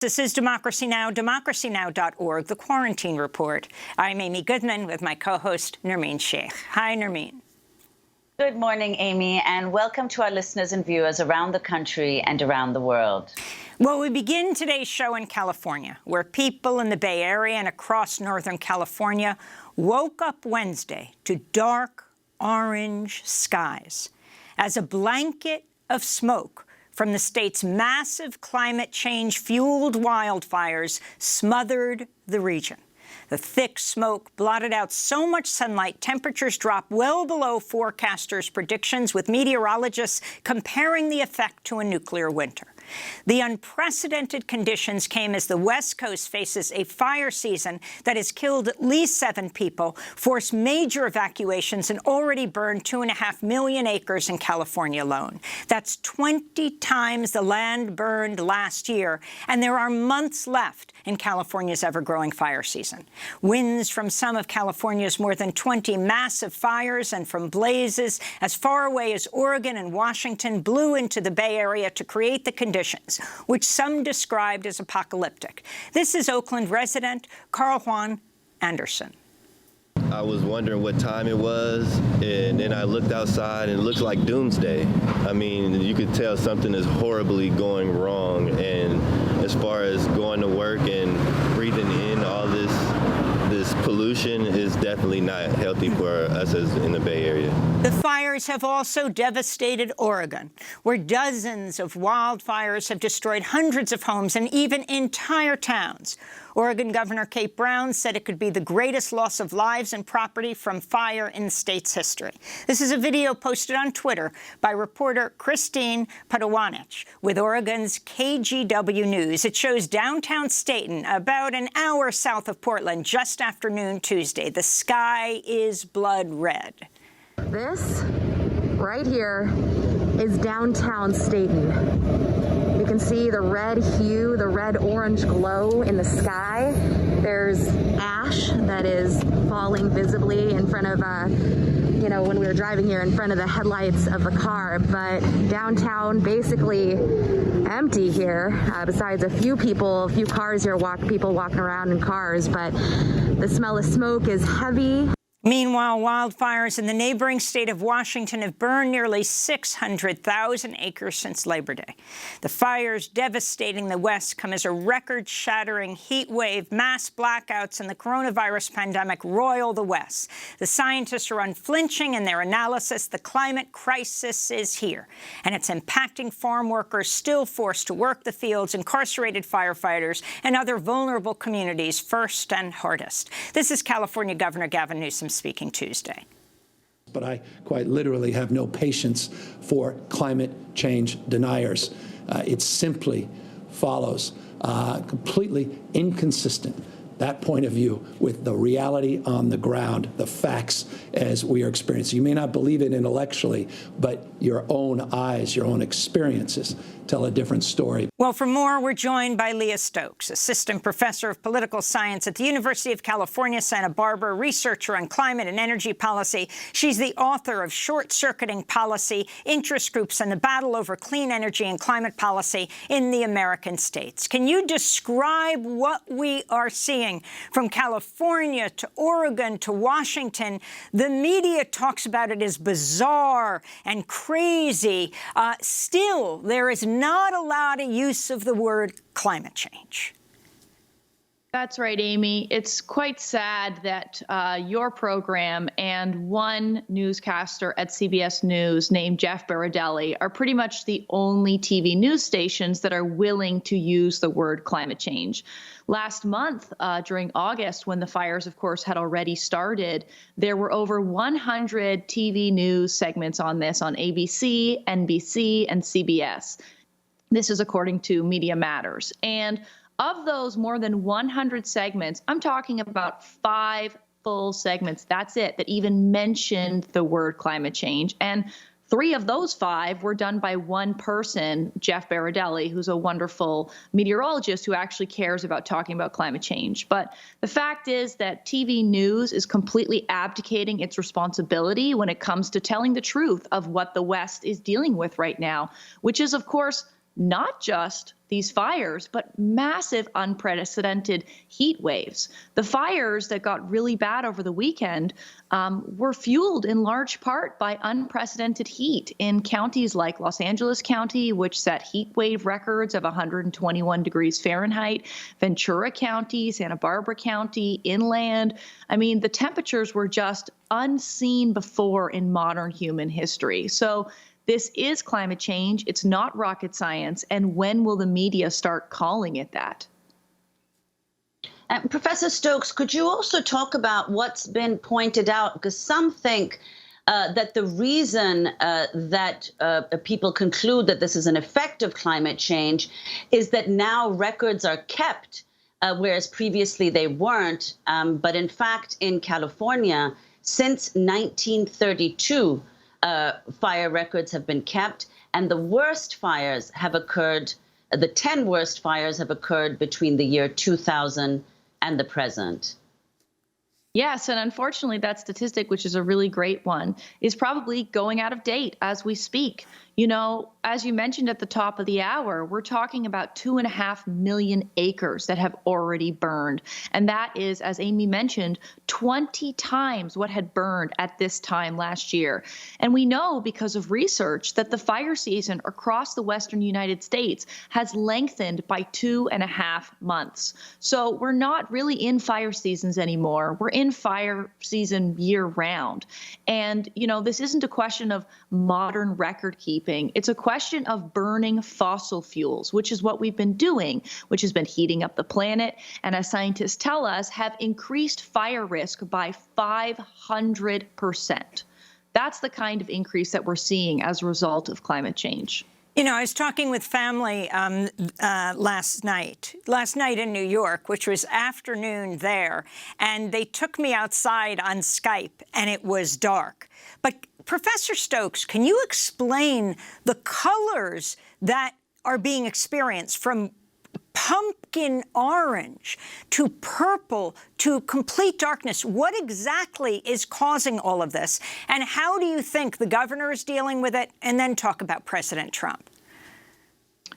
This is Democracy Now!, democracynow.org, The Quarantine Report. I'm Amy Goodman with my co-host, Nermeen Sheikh. Hi, Nermeen. Good morning, Amy, and welcome to our listeners and viewers around the country and around the world. Well, we begin today's show in California, where people in the Bay Area and across Northern California woke up Wednesday to dark orange skies as a blanket of smoke from the state's massive climate change-fueled wildfires smothered the region. The thick smoke blotted out so much sunlight, temperatures dropped well below forecasters' predictions, with meteorologists comparing the effect to a nuclear winter. The unprecedented conditions came as the West Coast faces a fire season that has killed at least 7 people, forced major evacuations, and already burned 2.5 million acres in California alone. That's 20 times the land burned last year, and there are months left in California's ever-growing fire season. Winds from some of California's more than 20 massive fires and from blazes as far away as Oregon and Washington blew into the Bay Area to create the conditions which some described as apocalyptic. This is Oakland resident Carl Juan Anderson. I was wondering what time it was, and then I looked outside and it looked like doomsday. I mean, you could tell something is horribly going wrong, and as far as going to work and breathing in all this pollution is definitely not healthy for us as in the Bay Area. The fires have also devastated Oregon, where dozens of wildfires have destroyed hundreds of homes and even entire towns. Oregon Governor Kate Brown said it could be the greatest loss of lives and property from fire in the state's history. This is a video posted on Twitter by reporter Christine Padawanich with Oregon's KGW News. It shows downtown Staten, about an hour south of Portland, just after noon Tuesday. The sky is blood red. This right here is downtown Staten. You can see the red hue, the red-orange glow in the sky. There's ash that is falling visibly in front of, when we were driving here, in front of the headlights of the car. But downtown, basically empty here, besides a few cars here, people walking around in cars. But the smell of smoke is heavy. Meanwhile, wildfires in the neighboring state of Washington have burned nearly 600,000 acres since Labor Day. The fires devastating the West come as a record-shattering heat wave, mass blackouts, and the coronavirus pandemic roil the West. The scientists are unflinching in their analysis. The climate crisis is here, and it's impacting farm workers still forced to work the fields, incarcerated firefighters, and other vulnerable communities first and hardest. This is California Governor Gavin Newsom speaking Tuesday. But I quite literally have no patience for climate change deniers. It simply follows completely inconsistent, that point of view, with the reality on the ground, the facts as we are experiencing. You may not believe it intellectually, but your own eyes, your own experiences tell a different story. Well, for more, we're joined by Leah Stokes, assistant professor of political science at the University of California, Santa Barbara, researcher on climate and energy policy. She's the author of Short-Circuiting Policy, Interest Groups and the Battle Over Clean Energy and Climate Policy in the American States. Can you describe what we are seeing from California to Oregon to Washington? The media talks about it as bizarre and crazy. Still, there is not a lot of use of the word climate change. That's right, Amy. It's quite sad that your program and one newscaster at CBS News named Jeff Berardelli are pretty much the only TV news stations that are willing to use the word climate change. Last month, during August, when the fires, of course, had already started, there were over 100 TV news segments on this on ABC, NBC, and CBS. This is according to Media Matters. And of those more than 100 segments, I'm talking about 5 full segments, that's it, that even mentioned the word climate change. And 3 of those 5 were done by one person, Jeff Berardelli, who's a wonderful meteorologist who actually cares about talking about climate change. But the fact is that TV news is completely abdicating its responsibility when it comes to telling the truth of what the West is dealing with right now, which is, of course, not just these fires, but massive, unprecedented heat waves. The fires that got really bad over the weekend were fueled in large part by unprecedented heat in counties like Los Angeles County, which set heat wave records of 121 degrees Fahrenheit, Ventura County, Santa Barbara County, inland. I mean, the temperatures were just unseen before in modern human history. So this is climate change. It's not rocket science. And when will the media start calling it that? Professor Stokes, could you also talk about what's been pointed out? Because some think that the reason that people conclude that this is an effect of climate change is that now records are kept, whereas previously they weren't. But in fact, in California, since 1932, fire records have been kept, and the worst fires have occurred, the 10 worst fires have occurred between the year 2000 and the present. Yes, and unfortunately, that statistic, which is a really great one, is probably going out of date as we speak. You know, as you mentioned at the top of the hour, we're talking about 2.5 million acres that have already burned. And that is, as Amy mentioned, 20 times what had burned at this time last year. And we know because of research that the fire season across the western United States has lengthened by 2.5 months. So we're not really in fire seasons anymore. We're in fire season year round. And, you know, this isn't a question of modern record keeping. It's a question of burning fossil fuels, which is what we've been doing, which has been heating up the planet. And as scientists tell us, have increased fire risk by 500%. That's the kind of increase that we're seeing as a result of climate change. You know, I was talking with family last night in New York, which was afternoon there, and they took me outside on Skype, and it was dark. But Professor Stokes, can you explain the colors that are being experienced from pumpkin orange to purple to complete darkness? What exactly is causing all of this? And how do you think the governor is dealing with it? And then talk about President Trump.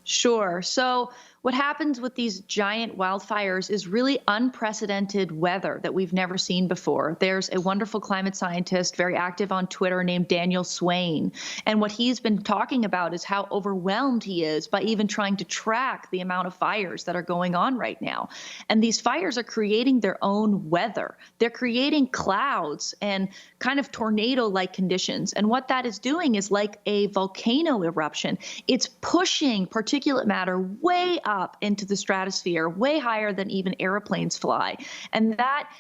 Sure. So what happens with these giant wildfires is really unprecedented weather that we've never seen before. There's a wonderful climate scientist, very active on Twitter, named Daniel Swain. And what he's been talking about is how overwhelmed he is by even trying to track the amount of fires that are going on right now. And these fires are creating their own weather. They're creating clouds and kind of tornado-like conditions. And what that is doing is like a volcano eruption. It's pushing particulate matter way up into the stratosphere, way higher than even airplanes fly. And that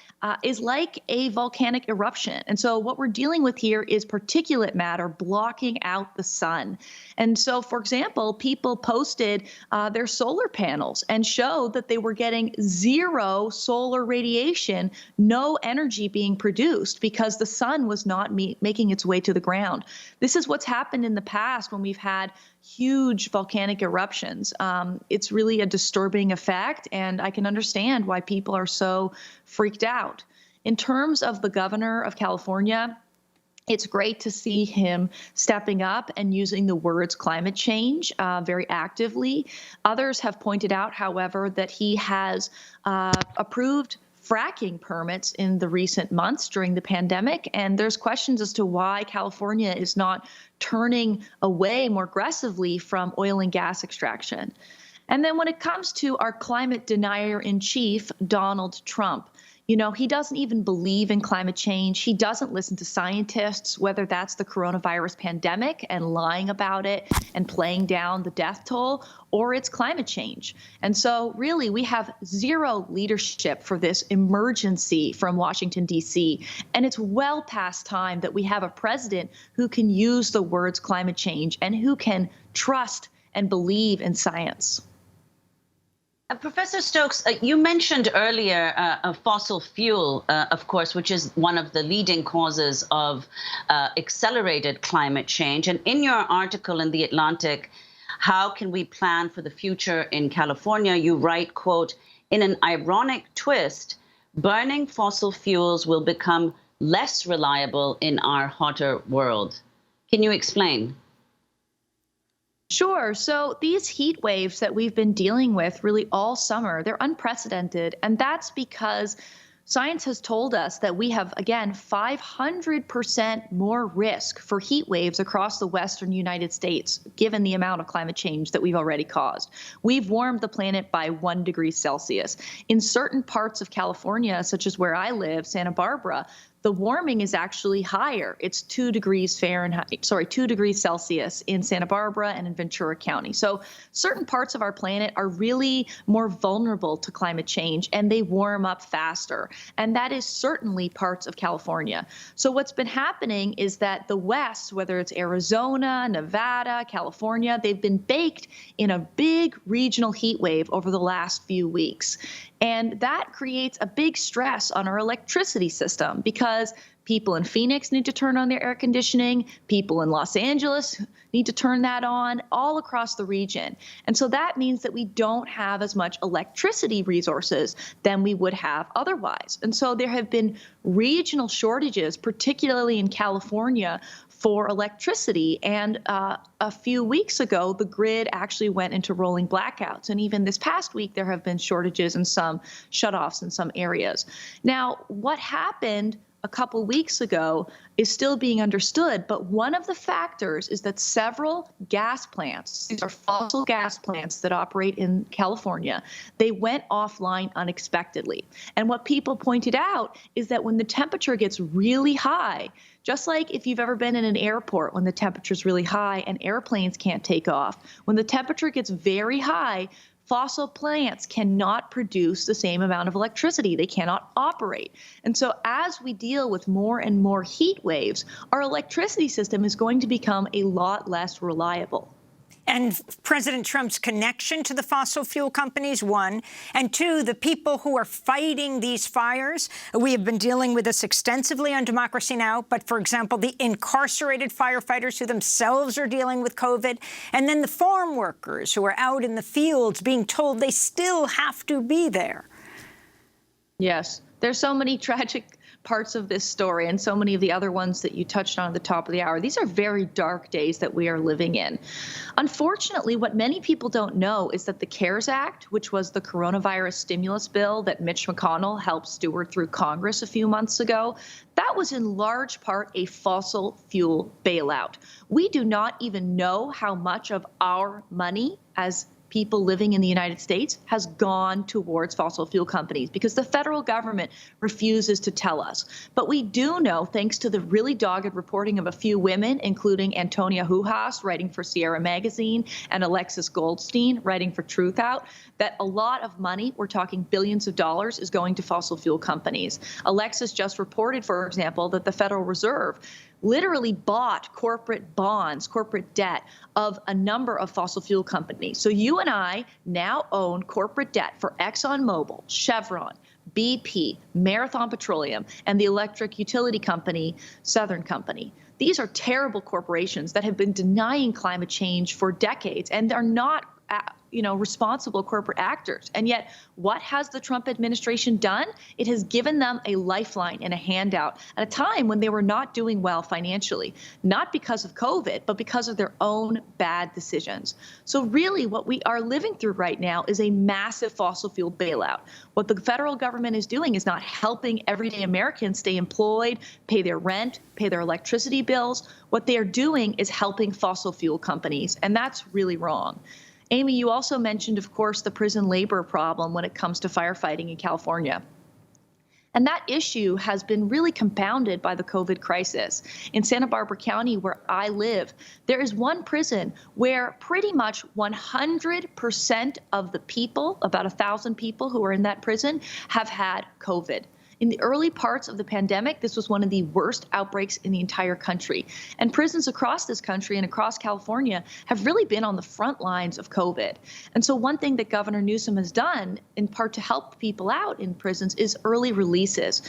is like a volcanic eruption. And so what we're dealing with here is particulate matter blocking out the sun. And so, for example, people posted their solar panels and showed that they were getting zero solar radiation, no energy being produced because the sun was not making its way to the ground. This is what's happened in the past when we've had huge volcanic eruptions. It's really a disturbing effect, and I can understand why people are so freaked out. In terms of the governor of California, it's great to see him stepping up and using the words climate change very actively. Others have pointed out, however, that he has approved fracking permits in the recent months during the pandemic. And there's questions as to why California is not turning away more aggressively from oil and gas extraction. And then when it comes to our climate denier-in-chief, Donald Trump, you know, he doesn't even believe in climate change. He doesn't listen to scientists, whether that's the coronavirus pandemic and lying about it and playing down the death toll, or it's climate change. And so really, we have zero leadership for this emergency from Washington, D.C. And it's well past time that we have a president who can use the words climate change and who can trust and believe in science. Professor Stokes, you mentioned earlier fossil fuel, of course, which is one of the leading causes of accelerated climate change. And in your article in The Atlantic, How Can We Plan for the Future in California, you write, quote, in an ironic twist, burning fossil fuels will become less reliable in our hotter world. Can you explain? Sure. So these heat waves that we've been dealing with really all summer, they're unprecedented. And that's because science has told us that we have, again, 500% more risk for heat waves across the western United States, given the amount of climate change that we've already caused. We've warmed the planet by 1 degree Celsius. In certain parts of California, such as where I live, Santa Barbara, the warming is actually higher. It's 2 degrees Celsius in Santa Barbara and in Ventura County. So certain parts of our planet are really more vulnerable to climate change, and they warm up faster. And that is certainly parts of California. So what's been happening is that the West, whether it's Arizona, Nevada, California, they've been baked in a big regional heat wave over the last few weeks. And that creates a big stress on our electricity system because people in Phoenix need to turn on their air conditioning. People in Los Angeles need to turn that on all across the region. And so that means that we don't have as much electricity resources than we would have otherwise. And so there have been regional shortages, particularly in California, for electricity. And a few weeks ago, the grid actually went into rolling blackouts. And even this past week, there have been shortages and some shutoffs in some areas. Now, what happened a couple weeks ago is still being understood, but one of the factors is that several gas plants, these are fossil gas plants that operate in California, they went offline unexpectedly. And what people pointed out is that when the temperature gets really high, just like if you've ever been in an airport when the temperature is really high and airplanes can't take off, when the temperature gets very high, fossil plants cannot produce the same amount of electricity. They cannot operate. And so as we deal with more and more heat waves, our electricity system is going to become a lot less reliable. And President Trump's connection to the fossil fuel companies, one. And two, the people who are fighting these fires. We have been dealing with this extensively on Democracy Now! But, for example, the incarcerated firefighters who themselves are dealing with COVID. And then the farm workers who are out in the fields being told they still have to be there. Yes, there's so many tragic parts of this story and so many of the other ones that you touched on at the top of the hour. These are very dark days that we are living in. Unfortunately, what many people don't know is that the CARES Act, which was the coronavirus stimulus bill that Mitch McConnell helped steward through Congress a few months ago, that was in large part a fossil fuel bailout. We do not even know how much of our money as people living in the United States has gone towards fossil fuel companies because the federal government refuses to tell us. But we do know, thanks to the really dogged reporting of a few women, including Antonia Hujas, writing for Sierra Magazine, and Alexis Goldstein, writing for Truth Out, that a lot of money, we're talking billions of dollars, is going to fossil fuel companies. Alexis just reported, for example, that the Federal Reserve literally bought corporate bonds, corporate debt of a number of fossil fuel companies. So you and I now own corporate debt for ExxonMobil, Chevron, BP, Marathon Petroleum, and the electric utility company, Southern Company. These are terrible corporations that have been denying climate change for decades and are not responsible corporate actors. And yet, what has the Trump administration done? It has given them a lifeline and a handout at a time when they were not doing well financially, not because of COVID, but because of their own bad decisions. So really, what we are living through right now is a massive fossil fuel bailout. What the federal government is doing is not helping everyday Americans stay employed, pay their rent, pay their electricity bills. What they are doing is helping fossil fuel companies, and that's really wrong. Amy, you also mentioned, of course, the prison labor problem when it comes to firefighting in California. And that issue has been really compounded by the COVID crisis. In Santa Barbara County, where I live, there is one prison where pretty much 100% of the people, about 1,000 people who are in that prison, have had COVID. In the early parts of the pandemic, this was one of the worst outbreaks in the entire country. And prisons across this country and across California have really been on the front lines of COVID. And so one thing that Governor Newsom has done, in part to help people out in prisons, is early releases.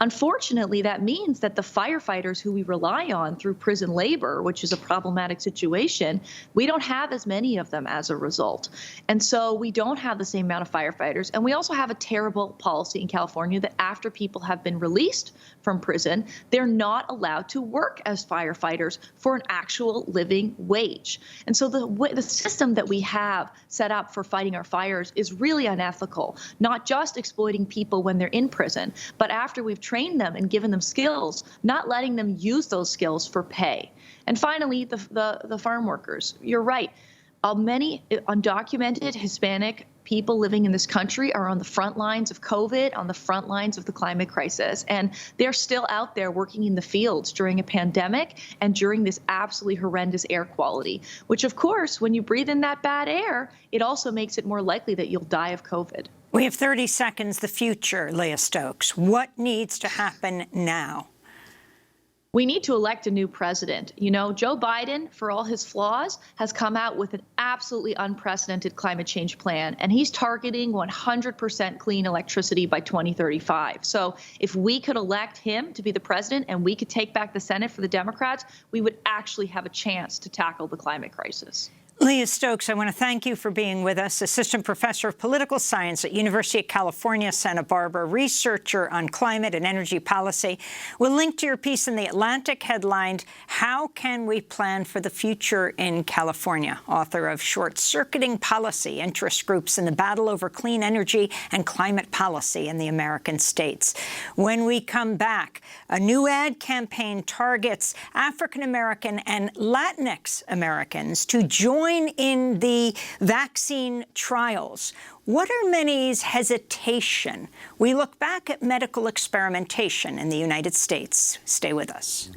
Unfortunately, that means that the firefighters who we rely on through prison labor, which is a problematic situation, we don't have as many of them as a result. And so we don't have the same amount of firefighters. And we also have a terrible policy in California that after people have been released from prison, they're not allowed to work as firefighters for an actual living wage. And so the system that we have set up for fighting our fires is really unethical, not just exploiting people when they're in prison, but after we've trained them and given them skills, not letting them use those skills for pay. And finally, the farm workers. You're right. Many undocumented Hispanic people living in this country are on the front lines of COVID, on the front lines of the climate crisis. And they're still out there working in the fields during a pandemic and during this absolutely horrendous air quality, which, of course, when you breathe in that bad air, it also makes it more likely that you'll die of COVID. We have 30 seconds. The future, Leah Stokes. What needs to happen now? We need to elect a new president. You know, Joe Biden, for all his flaws, has come out with an absolutely unprecedented climate change plan, and he's targeting 100% clean electricity by 2035. So if we could elect him to be the president and we could take back the Senate for the Democrats, we would actually have a chance to tackle the climate crisis. Leah Stokes, I want to thank you for being with us. Assistant Professor of Political Science at University of California, Santa Barbara, researcher on climate and energy policy. We'll link to your piece in The Atlantic headlined, "How Can We Plan for the Future in California?" Author of Short-Circuiting Policy, Interest Groups in the Battle Over Clean Energy and Climate Policy in the American States. When we come back, a new ad campaign targets African-American and Latinx Americans to join in the vaccine trials. What are many's hesitation? We look back at medical experimentation in the United States. Stay with us.